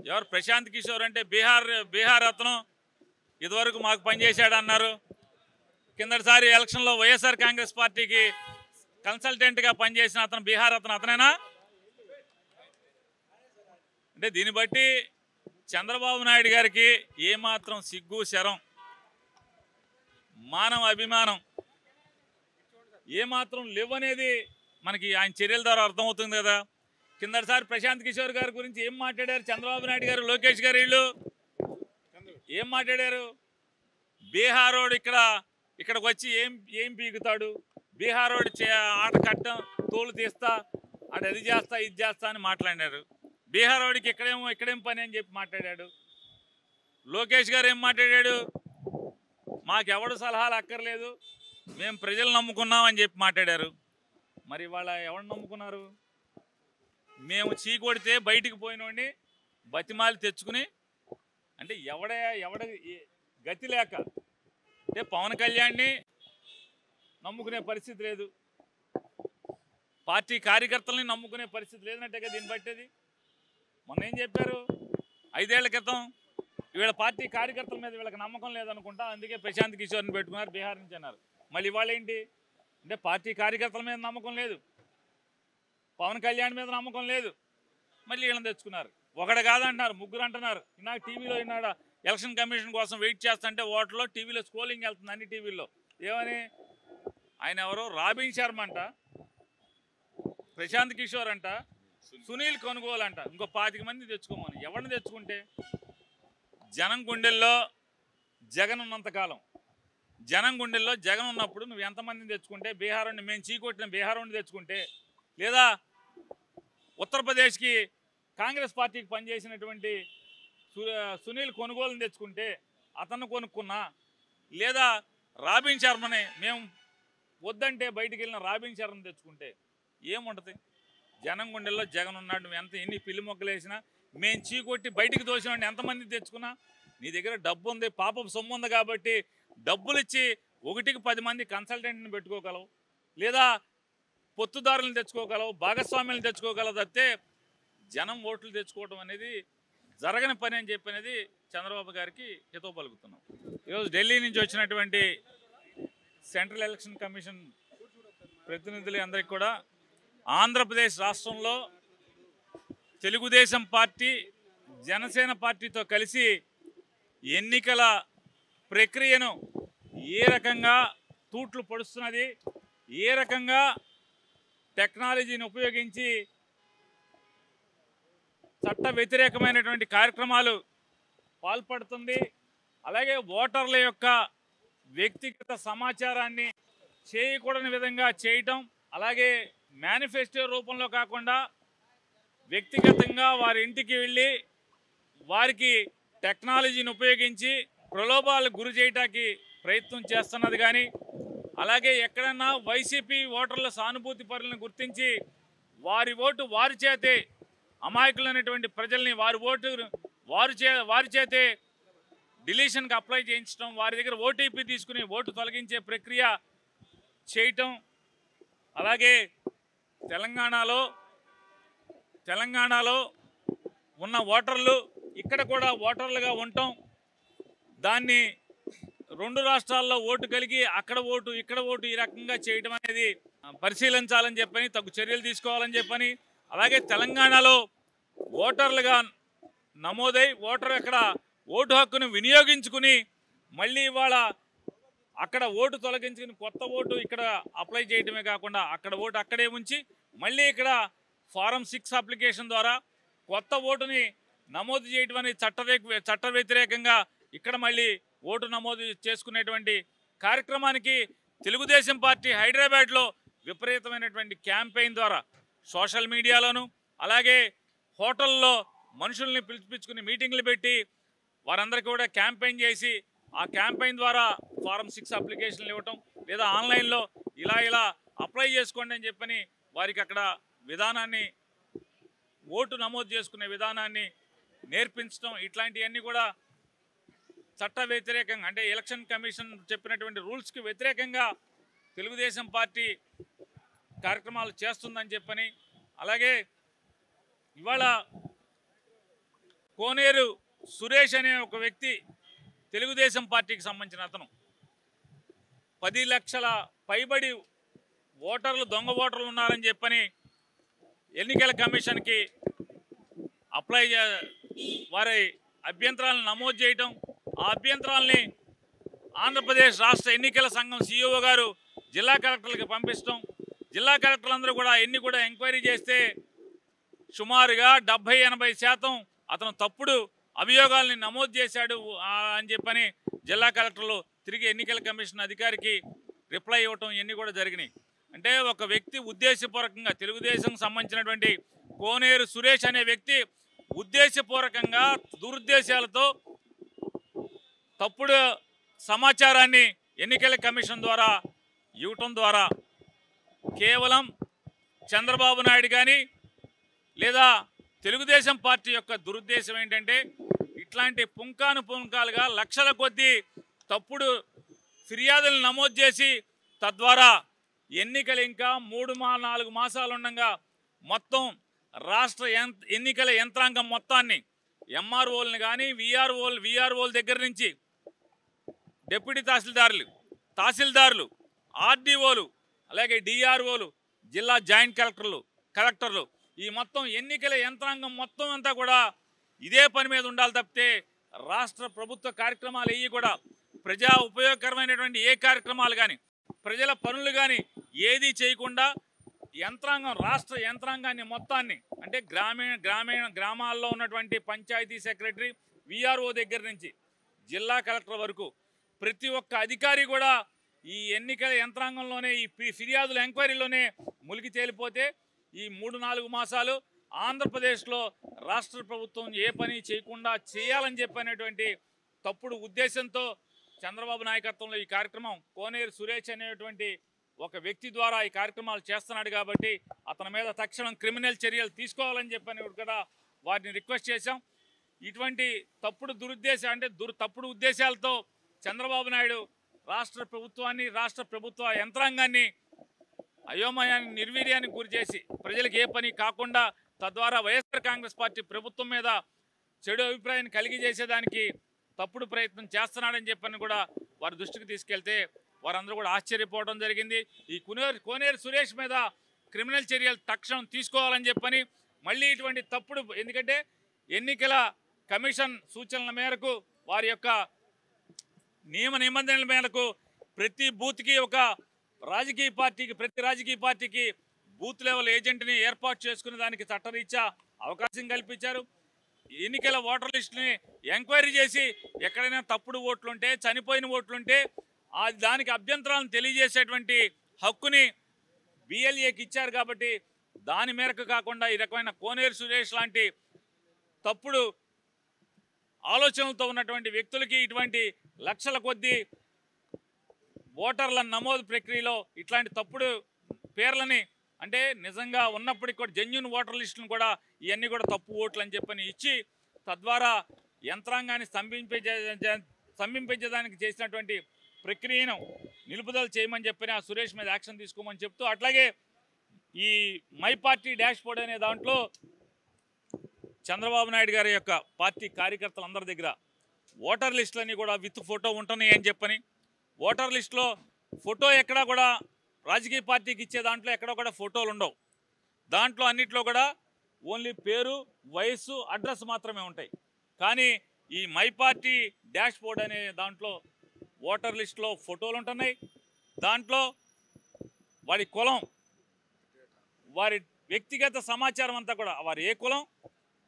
ఎవరు ప్రశాంత్ కిషోర్ అంటే బీహార్ అతను ఇదివరకు మాకు పనిచేశాడు అన్నారు. కిందటిసారి ఎలక్షన్లో వైఎస్ఆర్ కాంగ్రెస్ పార్టీకి కన్సల్టెంట్గా పనిచేసిన అతను బీహార్ అతనేనా? అంటే దీన్ని బట్టి చంద్రబాబు నాయుడు గారికి ఏమాత్రం సిగ్గు శరం మానవ అభిమానం ఏమాత్రం లేవనేది మనకి ఆయన చర్యల ద్వారా అర్థమవుతుంది కదా. కిందటిసారి ప్రశాంత్ కిషోర్ గారి గురించి ఏం మాట్లాడారు చంద్రబాబు నాయుడు గారు, లోకేష్ గారు, వీళ్ళు ఏం మాట్లాడారు? బీహారోడు ఇక్కడికి వచ్చి ఏం పీకుతాడు, బీహారోడు ఆట కట్టం తోలు తీస్తా అటు అది చేస్తా ఇది చేస్తా అని మాట్లాడారు. బీహారోడికి ఇక్కడేం పని అని చెప్పి మాట్లాడాడు. లోకేష్ గారు ఏం మాట్లాడాడు? మాకెవడు సలహాలు అక్కర్లేదు, మేము ప్రజలు నమ్ముకున్నామని చెప్పి మాట్లాడారు. మరి వాళ్ళ ఎవరు నమ్ముకున్నారు? మేము చీకొడితే బయటికి పోయినోడిని బతిమాలి తెచ్చుకుని అంటే ఎవడ గతి లేక అంటే పవన్ కళ్యాణ్ని నమ్ముకునే పరిస్థితి లేదు, పార్టీ కార్యకర్తలని నమ్ముకునే పరిస్థితి లేదన్నట్టుగా దీన్ని బట్టేది. మొన్న ఏం చెప్పారు? 5 ఏళ్ల క్రితం వీళ్ళ పార్టీ కార్యకర్తల మీద వీళ్ళకి నమ్మకం లేదనుకుంటా, అందుకే ప్రశాంత్ కిషోర్ని పెట్టుకున్నారు బీహార్ నుంచి అన్నారు. మళ్ళీ ఇవాళ ఏంటి అంటే పార్టీ కార్యకర్తల మీద నమ్మకం లేదు, పవన్ కళ్యాణ్ మీద నమ్మకం లేదు, మళ్ళీ వీళ్ళని తెచ్చుకున్నారు. ఒకడు కాదంటున్నారు, ముగ్గురు అంటున్నారు. నాకు టీవీలో ఈనాడు ఎలక్షన్ కమిషన్ కోసం వెయిట్ చేస్తుంటే ఓటర్లో టీవీలో స్క్రోలింగ్ వెళ్తుంది అన్ని టీవీల్లో. ఏమని? ఆయన ఎవరో రాబిన్ శర్మ అంట, ప్రశాంత్ కిషోర్ అంట, సునీల్ కొనుగోలు అంట, ఇంకో 25 మంది తెచ్చుకోమని. ఎవరిని తెచ్చుకుంటే జనం గుండెల్లో జగన్ ఉన్నంతకాలం, జనం గుండెల్లో జగన్ ఉన్నప్పుడు నువ్వు ఎంతమందిని తెచ్చుకుంటే, బీహార్ని మేము చీకొట్టిన బీహార్ని తెచ్చుకుంటే, లేదా ఉత్తరప్రదేశ్కి కాంగ్రెస్ పార్టీకి పనిచేసినటువంటి సునీల్ కొనుగోలుని తెచ్చుకుంటే అతను కొనుక్కున్నా, లేదా రాబిన్ శర్మని మేము వద్దంటే బయటికి వెళ్ళిన రాబిన్ శర్మని తెచ్చుకుంటే ఏముంటుంది? జనం గుండెల్లో జగన్ ఉన్నాడు. నువ్వు ఎన్ని పిల్లి మొక్కలు వేసినా మేము చీకొట్టి బయటికి తోసినాడిని ఎంతమంది తెచ్చుకున్నా నీ దగ్గర డబ్బు ఉంది, పాపపు సొమ్ము ఉంది కాబట్టి డబ్బులు ఇచ్చి 1కి 10 మంది కన్సల్టెంట్ని పెట్టుకోగలవు, లేదా పొత్తుదారులను తెచ్చుకోగలవు, భాగస్వామ్యాలను తెచ్చుకోగలవు. తప్పితే జనం ఓట్లు తెచ్చుకోవడం అనేది జరగని పని అని చెప్పనేది చంద్రబాబు గారికి హితవు పలుకుతున్నాం. ఈరోజు ఢిల్లీ నుంచి వచ్చినటువంటి సెంట్రల్ ఎలక్షన్ కమిషన్ ప్రతినిధులు అందరికీ కూడా ఆంధ్రప్రదేశ్ రాష్ట్రంలో తెలుగుదేశం పార్టీ జనసేన పార్టీతో కలిసి ఎన్నికల ప్రక్రియను ఏ రకంగా తూట్లు పొడుస్తున్నది, ఏ రకంగా టెక్నాలజీని ఉపయోగించి చట్ట వ్యతిరేకమైనటువంటి కార్యక్రమాలు పాల్పడుతుంది, అలాగే ఓటర్ల యొక్క వ్యక్తిగత సమాచారాన్ని చేయకూడని విధంగా చేయటం, అలాగే మేనిఫెస్టో రూపంలో కాకుండా వ్యక్తిగతంగా వారి ఇంటికి వెళ్ళి వారికి టెక్నాలజీని ఉపయోగించి ప్రలోభాలకు గురి చేయడానికి ప్రయత్నం చేస్తున్నది. కానీ అలాగే ఎక్కడన్నా వైసీపీ ఓటర్ల సానుభూతి పరులను గుర్తించి వారి ఓటు వారి చేతే అమాయకులైనటువంటి ప్రజల్ని వారి చేతే డిలీషన్కి అప్లై చేయించడం, వారి దగ్గర ఓటీపీ తీసుకుని ఓటు తొలగించే ప్రక్రియ చేయటం, అలాగే తెలంగాణలో ఉన్న ఓటర్లు ఇక్కడ కూడా ఓటర్లుగా ఉండటం, దాన్ని 2 రాష్ట్రాల్లో ఓటు కలిగి అక్కడ ఓటు ఇక్కడ ఓటు ఈ రకంగా చేయడం అనేది పరిశీలించాలని చెప్పని, తగు చర్యలు తీసుకోవాలని చెప్పని, అలాగే తెలంగాణలో ఓటర్లుగా నమోదై అక్కడ ఓటు హక్కును వినియోగించుకుని మళ్ళీ ఇవాళ అక్కడ ఓటు తొలగించుకుని కొత్త ఓటు ఇక్కడ అప్లై చేయడమే కాకుండా అక్కడ ఓటు అక్కడే ఉంచి మళ్ళీ ఇక్కడ ఫారం 6 అప్లికేషన్ ద్వారా కొత్త ఓటుని నమోదు చేయడం అనేది చట్ట వ్యతిరేకంగా ఇక్కడ మళ్ళీ ఓటు నమోదు చేసుకునేటువంటి కార్యక్రమానికి తెలుగుదేశం పార్టీ హైదరాబాద్లో విపరీతమైనటువంటి క్యాంపెయిన్ ద్వారా సోషల్ మీడియాలోను అలాగే హోటల్లో మనుషుల్ని పిలిపించుకుని మీటింగ్లు పెట్టి వారందరికీ కూడా క్యాంపెయిన్ చేసి ఆ క్యాంపెయిన్ ద్వారా ఫారం 6 అప్లికేషన్లు ఇవ్వటం, లేదా ఆన్లైన్లో ఇలా అప్లై చేసుకోండి అని చెప్పని వారికి అక్కడ విధానాన్ని ఓటు నమోదు చేసుకునే విధానాన్ని నేర్పించడం, ఇట్లాంటివన్నీ కూడా చట్ట వ్యతిరేకంగా అంటే ఎలక్షన్ కమిషన్ చెప్పినటువంటి రూల్స్కి వ్యతిరేకంగా తెలుగుదేశం పార్టీ కార్యక్రమాలు చేస్తుందని చెప్పని, అలాగే ఇవాళ కోనేరు సురేష్ అనే ఒక వ్యక్తి తెలుగుదేశం పార్టీకి సంబంధించిన అతను 10 లక్షల పైబడి ఓటర్లు దొంగ ఓటర్లు ఉన్నారని చెప్పని ఎన్నికల కమిషన్కి వారి అభ్యంతరాలను నమోదు చేయటం, ఆ అభ్యంతరాలని ఆంధ్రప్రదేశ్ రాష్ట్ర ఎన్నికల సంఘం సిఇఓ గారు జిల్లా కలెక్టర్లకు పంపించడం, జిల్లా కలెక్టర్లందరూ కూడా ఎంక్వైరీ చేస్తే సుమారుగా 70-80% అతను తప్పుడు అభియోగాల్ని నమోదు చేశాడు అని చెప్పని జిల్లా కలెక్టర్లు తిరిగి ఎన్నికల కమిషన్ అధికారికి రిప్లై ఇవ్వటం ఇవన్నీ కూడా జరిగినాయి. అంటే ఒక వ్యక్తి ఉద్దేశపూర్వకంగా తెలుగుదేశం సంబంధించినటువంటి కోనేరు సురేష్ అనే వ్యక్తి ఉద్దేశపూర్వకంగా దురుద్దేశాలతో తప్పుడు సమాచారాన్ని ఎన్నికల కమిషన్ ద్వారా ఇవ్వటం ద్వారా కేవలం చంద్రబాబు నాయుడు కానీ లేదా తెలుగుదేశం పార్టీ యొక్క దురుద్దేశం ఏంటంటే ఇట్లాంటి పుంకాలుగా లక్షల కొద్దీ తప్పుడు ఫిర్యాదులు నమోదు చేసి తద్వారా ఎన్నికలు ఇంకా 3-4 మాసాలు ఉండగా మొత్తం రాష్ట్ర ఎన్నికల యంత్రాంగం మొత్తాన్ని ఎంఆర్ఓలను కానీ విఆర్ఓల దగ్గర నుంచి డిప్యూటీ తహసీల్దారులు ఆర్డీఓలు అలాగే డిఆర్ఓలు జిల్లా జాయింట్ కలెక్టర్లు ఈ మొత్తం ఎన్నికల యంత్రాంగం మొత్తం అంతా కూడా ఇదే పని మీద ఉండాలి తప్పితే రాష్ట్ర ప్రభుత్వ కార్యక్రమాలు ఏవి కూడా ప్రజా ఉపయోగకరమైనటువంటి ఏ కార్యక్రమాలు కానీ ప్రజల పనులు కానీ ఏది చేయకుండా రాష్ట్ర యంత్రాంగాన్ని మొత్తాన్ని అంటే గ్రామాల్లో ఉన్నటువంటి పంచాయతీ సెక్రటరీ విఆర్ఓ దగ్గర నుంచి జిల్లా కలెక్టర్ వరకు ప్రతి ఒక్క అధికారి కూడా ఈ ఎన్నికల యంత్రాంగంలోనే ఈ ఫిర్యాదుల ఎంక్వైరీలోనే ములిగి తేలిపోతే ఈ 3-4 మాసాలు ఆంధ్రప్రదేశ్లో రాష్ట్ర ప్రభుత్వం ఏ పని చేయకుండా చేయాలని చెప్పనేటువంటి తప్పుడు ఉద్దేశంతో చంద్రబాబు నాయకత్వంలో ఈ కార్యక్రమం కోనేరు సురేష్ అనేటువంటి ఒక వ్యక్తి ద్వారా ఈ కార్యక్రమాలు చేస్తున్నాడు కాబట్టి అతని మీద తక్షణం క్రిమినల్ చర్యలు తీసుకోవాలని చెప్పని కూడా వారిని రిక్వెస్ట్ చేశాం. ఇటువంటి తప్పుడు ఉద్దేశాలతో చంద్రబాబు నాయుడు రాష్ట్ర ప్రభుత్వాన్ని రాష్ట్ర ప్రభుత్వ యంత్రాంగాన్ని అయోమయాన్ని నిర్వీర్యానికి గురి చేసి ప్రజలకు ఏ పని కాకుండా తద్వారా వైఎస్ఆర్ కాంగ్రెస్ పార్టీ ప్రభుత్వం మీద చెడు అభిప్రాయాన్ని కలిగజేసేదానికి తప్పుడు ప్రయత్నం చేస్తున్నాడని చెప్పని కూడా వారి దృష్టికి తీసుకెళ్తే వారందరూ కూడా ఆశ్చర్యపోవడం జరిగింది. ఈ కోనేరు సురేష్ మీద క్రిమినల్ చర్యలు తక్షణం తీసుకోవాలని చెప్పని మళ్ళీ ఇటువంటి తప్పుడు ఎందుకంటే ఎన్నికల కమిషన్ సూచనల మేరకు వారి యొక్క నియమ నిబంధనల మేరకు ప్రతి బూత్కి ప్రతి రాజకీయ పార్టీకి బూత్ లెవెల్ ఏజెంట్ని ఏర్పాటు చేసుకునే దానికి చట్టరీత్యా అవకాశం కల్పించారు. ఎన్నికల ఓటర్ లిస్టుని ఎంక్వైరీ చేసి ఎక్కడైనా తప్పుడు ఓట్లుంటే చనిపోయిన ఓట్లుంటే దానికి అభ్యంతరాలను తెలియజేసేటువంటి హక్కుని బిఎల్ఏకి ఇచ్చారు. కాబట్టి దాని మేరకు కాకుండా ఈ రకమైన కోనేరు సురేష్ లాంటి తప్పుడు ఆలోచనలతో ఉన్నటువంటి వ్యక్తులకి ఇటువంటి లక్షల కొద్దీ ఓటర్ల నమోదు ప్రక్రియలో ఇట్లాంటి తప్పుడు పేర్లని అంటే నిజంగా ఉన్నప్పటికీ కూడా జెన్యూన్ ఓటర్ లిస్టులను కూడా ఇవన్నీ కూడా తప్పు ఓట్లు అని చెప్పని ఇచ్చి తద్వారా యంత్రాంగాన్ని స్తంభింపజేయడానికి చేసినటువంటి ప్రక్రియను నిలుపుదల చేయమని చెప్పని ఆ సురేష్ మీద యాక్షన్ తీసుకోమని చెప్తూ అట్లాగే ఈ మై పార్టీ డాష్ బోర్డ్ అనే దాంట్లో చంద్రబాబు నాయుడు గారి యొక్క పార్టీ కార్యకర్తలందరి దగ్గర ఓటర్ లిస్టులన్నీ కూడా విత్ ఫోటో ఉంటున్నాయి అని చెప్పని ఓటర్ లిస్టులో ఫోటో ఎక్కడా కూడా రాజకీయ పార్టీకి ఇచ్చే దాంట్లో ఎక్కడా కూడా ఫోటోలు ఉండవు. దాంట్లో అన్నిట్లో కూడా ఓన్లీ పేరు వయస్సు అడ్రస్ మాత్రమే ఉంటాయి. కానీ ఈ మై పార్టీ డాష్ బోర్డ్ అనే దాంట్లో ఓటర్ లిస్టులో ఫోటోలు ఉంటున్నాయి. దాంట్లో వారి కులం వారి వ్యక్తిగత సమాచారం అంతా కూడా వారు ఏ కులం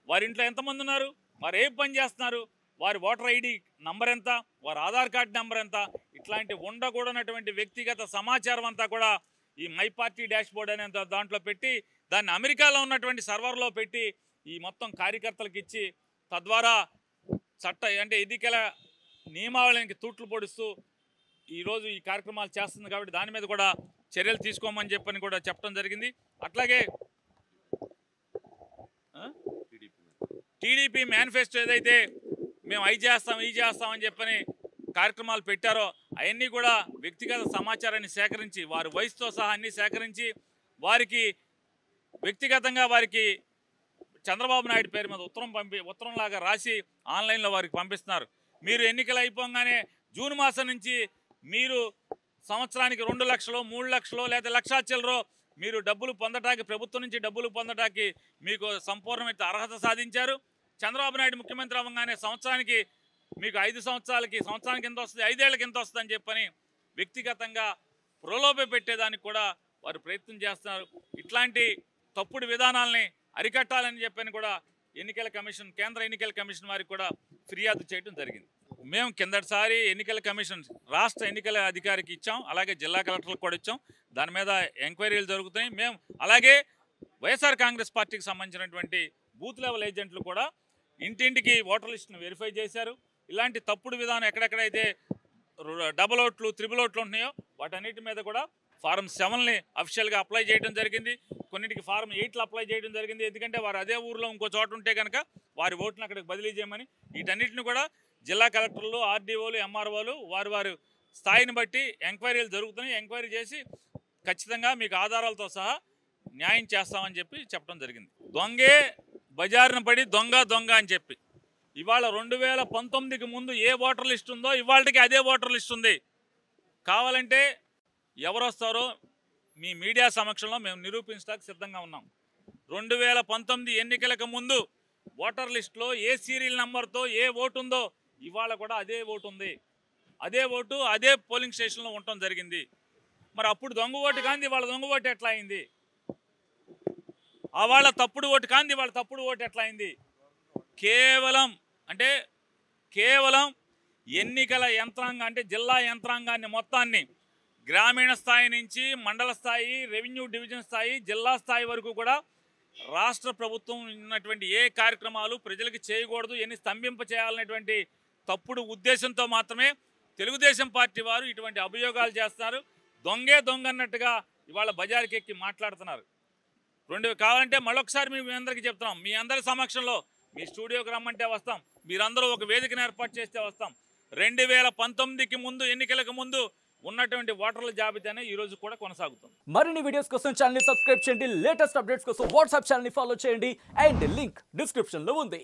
వారి ఇంట్లో ఎంతమంది ఉన్నారు వారు ఏ పని చేస్తున్నారు వారి ఓటర్ ఐడి నంబర్ ఎంత వారి ఆధార్ కార్డు నెంబర్ ఎంత ఇట్లాంటి ఉండకూడనటువంటి వ్యక్తిగత సమాచారం అంతా కూడా ఈ మై పార్టీ డాష్ బోర్డ్ అనే దాంట్లో పెట్టి దాన్ని అమెరికాలో ఉన్నటువంటి సర్వర్లో పెట్టి ఈ మొత్తం కార్యకర్తలకు ఇచ్చి తద్వారా ఎన్నికల నియమావళికి తూట్లు పొడుస్తూ ఈరోజు ఈ కార్యక్రమాలు చేస్తుంది. కాబట్టి దాని మీద కూడా చర్యలు తీసుకోమని చెప్పని కూడా చెప్పడం జరిగింది. అట్లాగే టీడీపీ మేనిఫెస్టో ఏదైతే మేము ఈ చేస్తామని చెప్పని కార్యక్రమాలు పెట్టారో అవన్నీ కూడా వ్యక్తిగత సమాచారాన్ని సేకరించి వారి వయసుతో సహా అన్నీ సేకరించి వారికి వ్యక్తిగతంగా వారికి చంద్రబాబు నాయుడు పేరు మీద ఉత్తరంలాగా రాసి ఆన్లైన్లో వారికి పంపిస్తున్నారు. మీరు ఎన్నికలు అయిపోగానే జూన్ మాసం నుంచి మీరు సంవత్సరానికి 2 లక్షలు 3 లక్షలు లేదా లక్ష చిల్లరో మీరు డబ్బులు పొందటానికి, ప్రభుత్వం నుంచి డబ్బులు పొందటానికి మీకు సంపూర్ణమైన అర్హత సాధించారు. చంద్రబాబు నాయుడు ముఖ్యమంత్రి అవ్వగానే సంవత్సరానికి మీకు 5 సంవత్సరానికి ఎంత వస్తుంది, 5 ఏళ్ళకి ఎంత వస్తుంది అని చెప్పని వ్యక్తిగతంగా ప్రలోభ పెట్టేదానికి కూడా వారు ప్రయత్నం చేస్తున్నారు. ఇట్లాంటి తప్పుడు విధానాలని అరికట్టాలని చెప్పని కూడా కేంద్ర ఎన్నికల కమిషన్ వారికి కూడా ఫిర్యాదు చేయడం జరిగింది. మేము కిందటిసారి ఎన్నికల కమిషన్ రాష్ట్ర ఎన్నికల అధికారికి ఇచ్చాం, అలాగే జిల్లా కలెక్టర్లకు కూడా ఇచ్చాం. దాని మీద ఎంక్వైరీలు జరుగుతున్నాయి. మేము అలాగే వైఎస్ఆర్ కాంగ్రెస్ పార్టీకి సంబంధించినటువంటి బూత్ లెవెల్ ఏజెంట్లు కూడా ఇంటింటికి ఓటర్ లిస్టును వెరిఫై చేశారు. ఇలాంటి తప్పుడు విధానం ఎక్కడెక్కడైతే డబుల్ ఓట్లు, త్రిబుల్ ఓట్లు ఉంటున్నాయో వాటన్నిటి మీద కూడా ఫారం 7ని అఫీషియల్గా అప్లై చేయడం జరిగింది. కొన్నిటికి ఫారం 8లు అప్లై చేయడం జరిగింది. ఎందుకంటే వారు అదే ఊరిలో ఇంకో చోట ఉంటే కనుక వారి ఓట్లను అక్కడికి బదిలీ చేయమని. వీటన్నిటిని కూడా జిల్లా కలెక్టర్లు, ఆర్డీఓలు, ఎంఆర్ఓలు వారి స్థాయిని బట్టి ఎంక్వైరీలు జరుగుతున్నాయి. ఎంక్వైరీ చేసి ఖచ్చితంగా మీకు ఆధారాలతో సహా న్యాయం చేస్తామని చెప్పడం జరిగింది. దొంగే బజారున పడి దొంగ అని చెప్పి ఇవాళ 2019కి ముందు ఏ ఓటర్ లిస్ట్ ఉందో ఇవాళకి అదే ఓటర్ లిస్ట్ ఉంది. కావాలంటే ఎవరు వస్తారో మీ మీడియా సమక్షంలో మేము నిరూపించడానికి సిద్ధంగా ఉన్నాం. 2019 ఎన్నికలకు ముందు ఓటర్ లిస్టులో ఏ సీరియల్ నెంబర్తో ఏ ఓటు ఉందో ఇవాళ కూడా అదే ఓటు ఉంది. అదే ఓటు అదే పోలింగ్ స్టేషన్లో ఉండటం జరిగింది. మరి అప్పుడు దొంగ ఓటు కాంది వాళ్ళ దొంగ ఓటు ఎట్లా అయింది? వాళ్ళ తప్పుడు ఓటు కాంది వాళ్ళ తప్పుడు ఓటు ఎట్లా అయింది? కేవలం ఎన్నికల యంత్రాంగం అంటే జిల్లా యంత్రాంగాన్ని మొత్తాన్ని గ్రామీణ స్థాయి నుంచి మండల స్థాయి, రెవెన్యూ డివిజన్ స్థాయి, జిల్లా స్థాయి వరకు కూడా రాష్ట్ర ప్రభుత్వం ఉన్నటువంటి ఏ కార్యక్రమాలు ప్రజలకు చేయకూడదు, ఎన్ని స్తంభింప చేయాలనేటువంటి తప్పుడు ఉద్దేశంతో మాత్రమే తెలుగుదేశం పార్టీ వారు ఇటువంటి అభియోగాలు చేస్తున్నారు. దొంగ అన్నట్టుగా ఇవాళ బజారుకి ఎక్కి మాట్లాడుతున్నారు. కావాలంటే మరొకసారి మీ అందరికీ చెప్తున్నాం, మీ అందరి సమక్షంలో మీ స్టూడియోకి రమ్మంటే వస్తాం, మీరందరూ ఒక వేదికను ఏర్పాటు చేస్తే వస్తాం. 2019కి ముందు ఎన్నికలకు ముందు ఉన్నటువంటి ఓటర్ల జాబితానే ఈ రోజు కూడా కొనసాగుతుంది. మరిన్ని వీడియోస్ కోసం ఛానల్ ని సబ్స్క్రైబ్ చేయండి, లేటెస్ట్ అప్డేట్స్ కోసం వాట్సాప్ ఛానల్ ని ఫాలో చేయండి అండ్ లింక్ డిస్క్రిప్షన్ లో ఉంది.